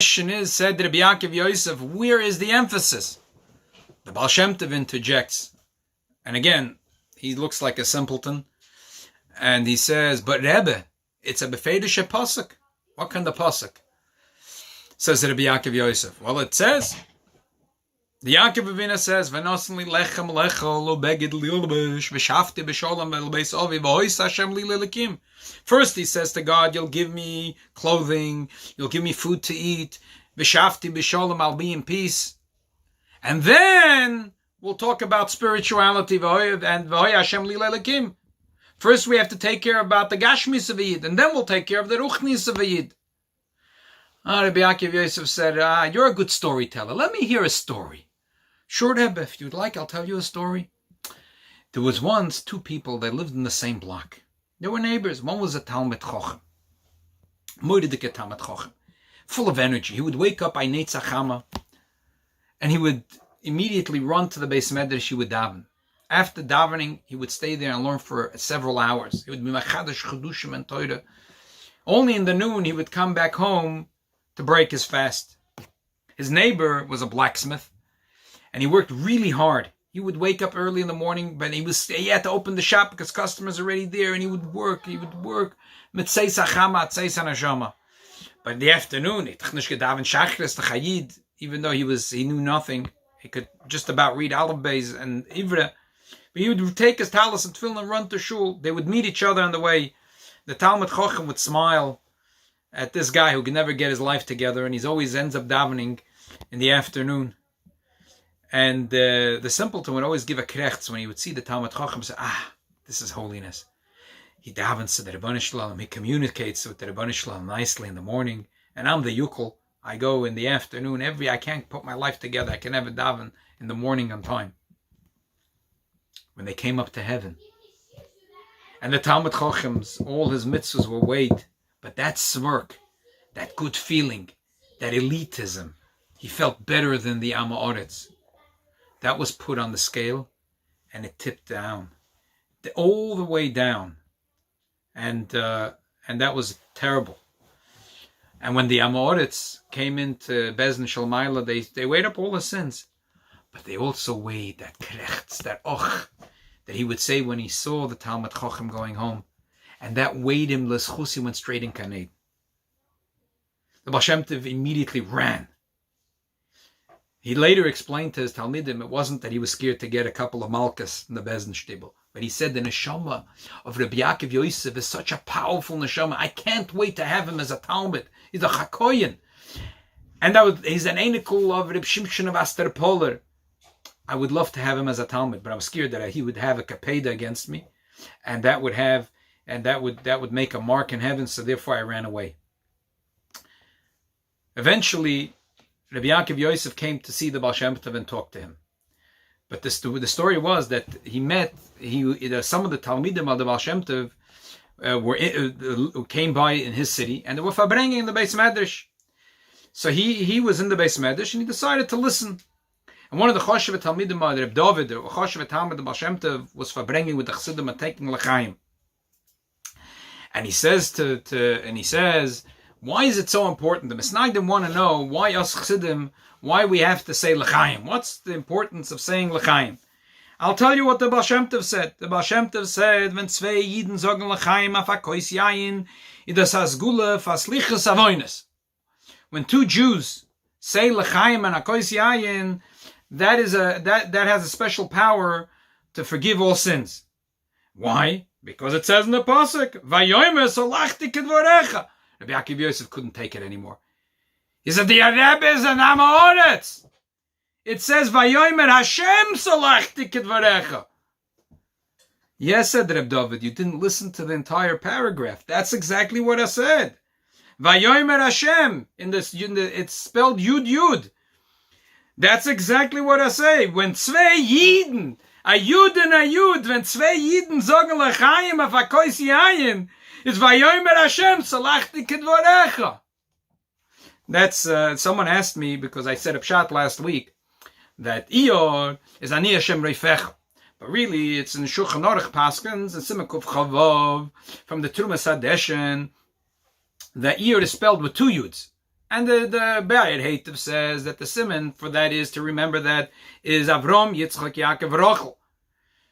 question is, said Rabbi Yaakov Yosef, where is the emphasis? The Baal Shem Tov interjects. And again, he looks like a simpleton. And he says, but Rebbe, it's a befedish pasuk. What kind of pasuk? Says Rabbi Yaakov Yosef. Well, it says, the Yaakov Avinu says, "V'nosli lechem lechol lo beged lilbish v'shafti b'sholem v'elbeis ovi v'hois Hashem li lelikim." First, he says to God, "You'll give me clothing, you'll give me food to eat. V'shafti b'sholem, I'll be in peace." And then we'll talk about spirituality and v'hois Hashem li lelikim. First, we have to take care about the gashmis of Yid, and then we'll take care of the ruchnis of Yid. Rabbi Yaakov Yosef said, "You're a good storyteller. Let me hear a story." Sure, Rebbe, if you'd like, I'll tell you a story. There was once two people that lived in the same block. They were neighbors. One was a Talmid Chochem, Moedidike Talmid Chochem, full of energy. He would wake up by Netzach Hama, and he would immediately run to the Beis Medrash. He would daven. After davening, he would stay there and learn for several hours. He would be Machadash Chedushim and Torah. Only in the noon he would come back home to break his fast. His neighbor was a blacksmith, and he worked really hard. He would wake up early in the morning, but he had to open the shop because customers are already there, and he would work. Mitzei Sachama, Mitzei Sanashama. But in the afternoon, even though he knew nothing, he could just about read Aleph Beis and Ivra. But he would take his talis and tefillin and run to shul. They would meet each other on the way. The Talmid Chochem would smile at this guy who could never get his life together, and he always ends up davening in the afternoon. And the simpleton would always give a krechts when he would see the Talmid Chochem, say, this is holiness. He davens to the Rebbeinu Shalom. He communicates with the Rebbeinu Shalom nicely in the morning. And I'm the yukel. I go in the afternoon. I can't put my life together. I can never daven in the morning on time. When they came up to heaven, and the Talmid Chochems, all his mitzvahs were weighed, but that smirk, that good feeling, that elitism, he felt better than the Amoritz. That was put on the scale, and it tipped down, all the way down, and that was terrible. And when the Amoritz came into Bezdin Shalmaila, they weighed up all the sins, but they also weighed that krechts, that och, that he would say when he saw the Talmid Chochem going home, and that weighed him. L'schus, he went straight in Kaned. The Baal Shem Tov immediately ran. He later explained to his Talmidim, it wasn't that he was scared to get a couple of malchus in the Bezdin Shtibel, but he said the neshama of Rabbi Yaakov Yosef is such a powerful neshama. I can't wait to have him as a Talmid. He's a Chakoyen. And he's an enikul of Reb Shimshon of Asterpoler. I would love to have him as a Talmid, but I was scared that he would have a kapeda against me, and that would make a mark in heaven. So therefore, I ran away. Eventually, Rabbi Yaakov Yosef came to see the Baal Shem Tov and talked to him. But the story was that some of the Talmidim of the Baal Shem Tov who came by in his city, and they were farbringing in the Beis Medrash. So he was in the Beis Medrash, and he decided to listen. And one of the Choshev Talmidim, Reb David, or Choshev Talmid, the Baal Shem Tov, was farbringing with the Chassidim and taking l'chaim. And he says why is it so important? The Misnagdim want to know why us Chassidim, why we have to say l'chaim. What's the importance of saying l'chaim? I'll tell you what the Baal Shem Tov said. The Baal Shem Tov said, "When zwei Yidden sagen l'chaim af hakois yayin, idas hasgula faslichas avoynes." When two Jews say l'chaim and hakois yayin, that has a special power to forgive all sins. Why? Because it says in the pasuk, "Vayomer solachti kedvorecha." Rabbi Yaakov Yosef couldn't take it anymore. He said, "The Rebbe is an Amoritz. It says, Vayomer Hashem solachti kedvorecha." Yes, said Reb David, you didn't listen to the entire paragraph. That's exactly what I said. Vayomer Hashem, it's spelled Yud Yud. That's exactly what I say. When zwei Yidden, a Yud and a Yud, when zwei Yidden sagen l'chaim af hakois yayin, it's Vayomer Hashem salachti kedvorecha. That's someone asked me, because I said a pshat last week that Ior is Ani Hashem Reifecha, but really it's in Shulchan Aruch Paskins and Simakuf Chavav from the Trumas Hadeshen. The Ior is spelled with two Yuds, And the Bayit Hativ says that the simon for that is to remember that is Avram, Yitzchak, Yaakov, Rachel.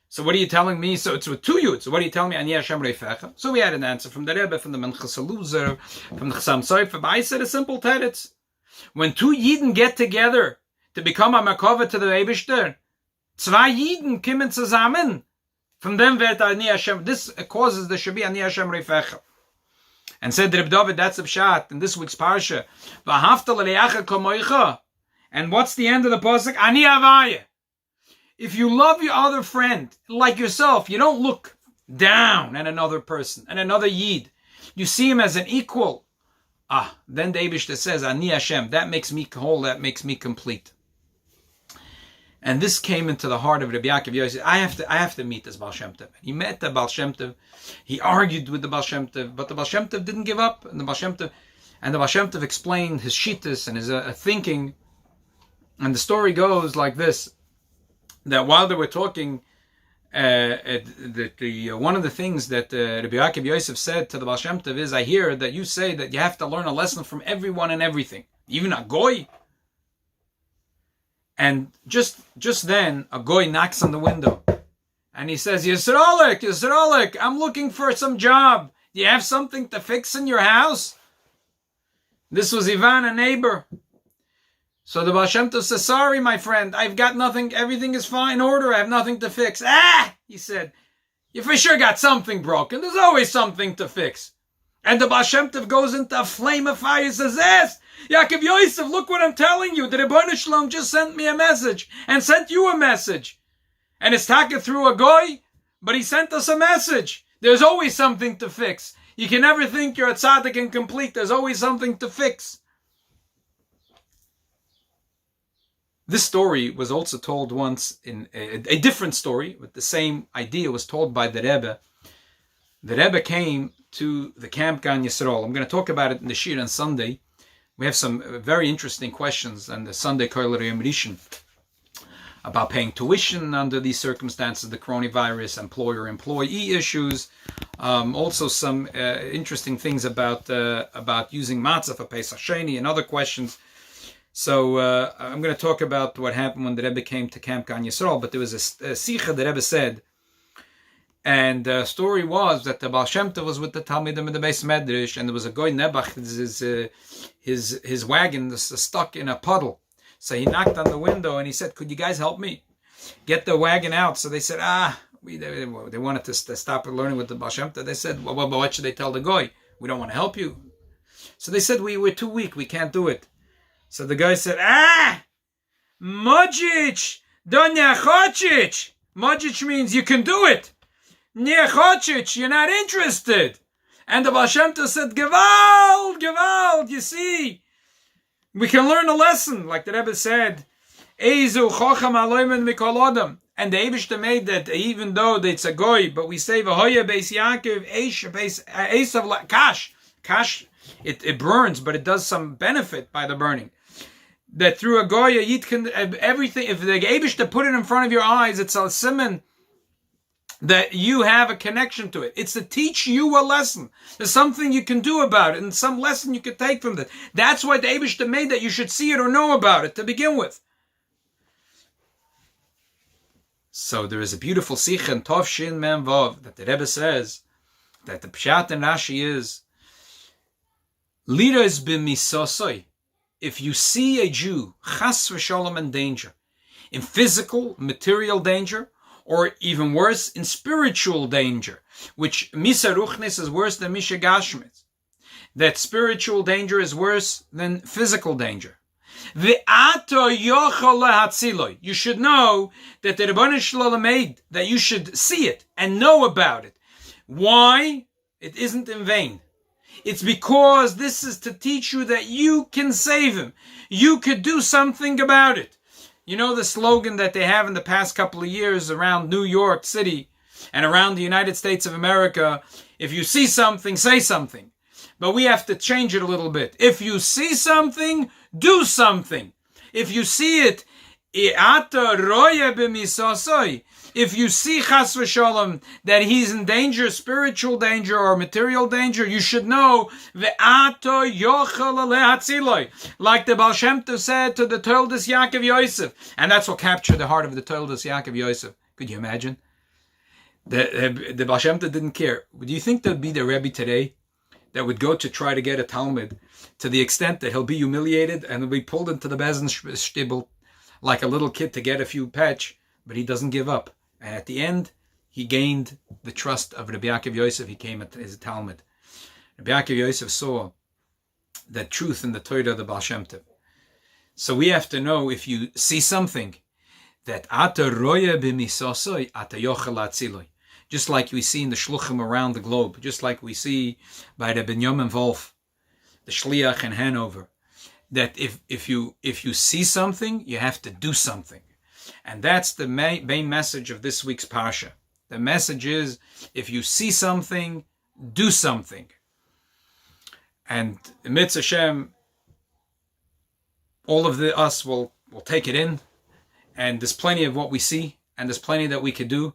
So what are you telling me? So it's with 2 Yud. So what are you telling me? Ani Hashem Reifecha. So we had an answer from the Rebbe, from the Menchas Loser, from the Chassam Sofer. But I said a simple teretz. When 2 Yidden get together to become a Makova to the Eibishter, 2 Yidden kommen zusammen. From them wird Ani Hashem. This causes there should be Ani Hashem Reifecha. And said Reb David, that's a pshat in this week's parsha. V'ahavta l'le'acha kamoicha. And what's the end of the pasuk? Ani avaya. If you love your other friend like yourself, you don't look down at another person, and another yid. You see him as an equal. Then the Eibishter says, Ani Hashem, that makes me whole, that makes me complete. And this came into the heart of Rabbi Yaakov Yosef. I have to meet this Baal Shem Tov. He met the Baal Shem Tov. He argued with the Baal Shem Tov, but the Baal Shem Tov didn't give up. And the Baal Shem Tov explained his shittas and his thinking. And the story goes like this: that while they were talking, one of the things that Rabbi Yaakov Yosef said to the Baal Shem Tov is, I hear that you say that you have to learn a lesson from everyone and everything, even a goy. And just then, a goy knocks on the window, and he says, Yisrolik, I'm looking for some job. Do you have something to fix in your house? This was Ivan, a neighbor. So the Baal Shem Tov says, sorry, my friend, I've got nothing, everything is fine, in order, I have nothing to fix. He said, you for sure got something broken, there's always something to fix. And the Baal Shem Tov goes into a flame of fire and says, Yaakov Yosef, look what I'm telling you, the Rebbeinu Shalom just sent me a message, and sent you a message. And it's taken through a goy, but he sent us a message. There's always something to fix. You can never think you're a tzaddik and complete, there's always something to fix. This story was also told once in a different story, but the same idea was told by the Rebbe. The Rebbe came to the camp Gan Yisrael. I'm going to talk about it in the Shir on Sunday. We have some very interesting questions on the Sunday Koil Yom Rishon about paying tuition under these circumstances, the coronavirus, employer-employee issues. Also some interesting things about using matzah for Pesach Sheni and other questions. So I'm going to talk about what happened when the Rebbe came to Camp Gan Yisrael, but there was a sikha the Rebbe said, and the story was that the Baal Shem Tov was with the Talmidim in the Beis Medrash, and there was a goy Nebach, his wagon was stuck in a puddle. So he knocked on the window and he said, could you guys help me get the wagon out? So they said, they wanted to stop learning with the Baal Shem Tov. They said, well, what should they tell the goy? We don't want to help you. So they said, we're too weak, we can't do it. So the guy said, Mojic, Donya Chochic. Mojic means you can do it. Chochic, you're not interested. And the Baal Shem Tov said, Gewalt, you see. We can learn a lesson, like the Rebbe said, Eizu Chocham Aloymen Mikol Adam. And the Eibishter made that even though it's a goy, but we say V'hoya Beis Yaakov, Esav Kash. Kash, it burns, but it does some benefit by the burning. That through a goy, a yid can everything. If the Eibishter put it in front of your eyes, it's a siman that you have a connection to it. It's to teach you a lesson. There's something you can do about it, and some lesson you could take from that. That's why the Eibishter made that you should see it or know about it to begin with. So there is a beautiful sikh in Tov Shin Mem Vav that the Rebbe says that the Pshat and Rashi is Lira is b'misosoi. If you see a Jew, chas v'sholom, in danger, in physical, material danger, or even worse, in spiritual danger, which misa ruchnis is worse than misha gashmis, that spiritual danger is worse than physical danger. V'ato yochol lehatziloi. You should know that the Rebbeinu Shalom made that you should see it and know about it. Why? It isn't in vain. It's because this is to teach you that you can save him. You could do something about it. You know the slogan that they have in the past couple of years around New York City and around the United States of America, if you see something, say something. But we have to change it a little bit. If you see something, do something. If you see it If you see chas v'shalom that he's in danger, spiritual danger or material danger, you should know like the Baal Shem Tov said to the Toldos Yakov Yosef, and that's what captured the heart of the Toldos Yakov Yosef. Could you imagine? The Baal Shem Tov didn't care. Do you think there'd be the Rabbi today that would go to try to get a Talmud to the extent that he'll be humiliated and he'll be pulled into the Bezdin Shtibel like a little kid to get a few patch, but he doesn't give up. And at the end, he gained the trust of Rabbi Yaakov Yosef. He came at his Talmud. Rabbi Yaakov Yosef saw the truth in the Torah of the Baal Shem Tov. So we have to know, if you see something, that ata roya b'misosoi ata yochel atziloi. Just like we see in the shluchim around the globe, just like we see by Reb Binyamin Wolf, the shliach in Hanover, that if you see something, you have to do something. And that's the main message of this week's Parsha. The message is, if you see something, do something. And Mitzvah Hashem, all of us will take it in. And there's plenty of what we see, and there's plenty that we could do.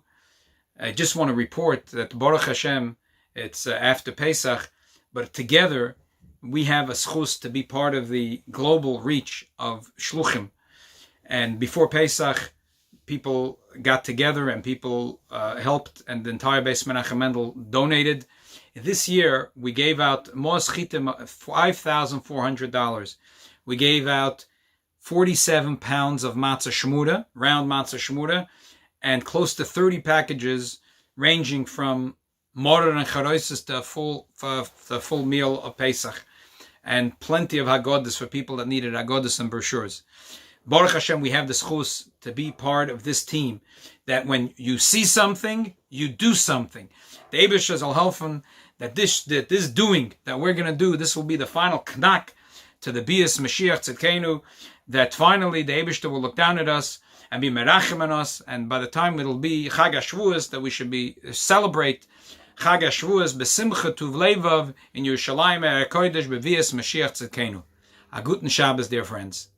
I just want to report that Baruch Hashem, it's after Pesach, but together we have a schus to be part of the global reach of shluchim. And before Pesach, people got together and people helped, and the entire Beis Menachem Mendel donated. This year, we gave out Mos Chitim $5,400. We gave out 47 pounds of matzah shmura, round matzah shmura, and close to 30 packages ranging from morer and charoises to a full meal of Pesach. And plenty of Haggadahs for people that needed Haggadahs and brochures. Baruch Hashem, we have the schus to be part of this team, that when you see something, you do something. The Eibusher will help that this doing that we're going to do, this will be the final knack to the Bias Mashiach Tzidkenu, that finally the Eibusher will look down at us and be merachem on us, and by the time it'll be Chag HaShavuos, that we should be celebrate Chag HaShavuos b'simcha tuv levav in Yerushalayim Acharei-Kedoshim b'vias Mashiach Tzidkenu. A guten Shabbos, dear friends.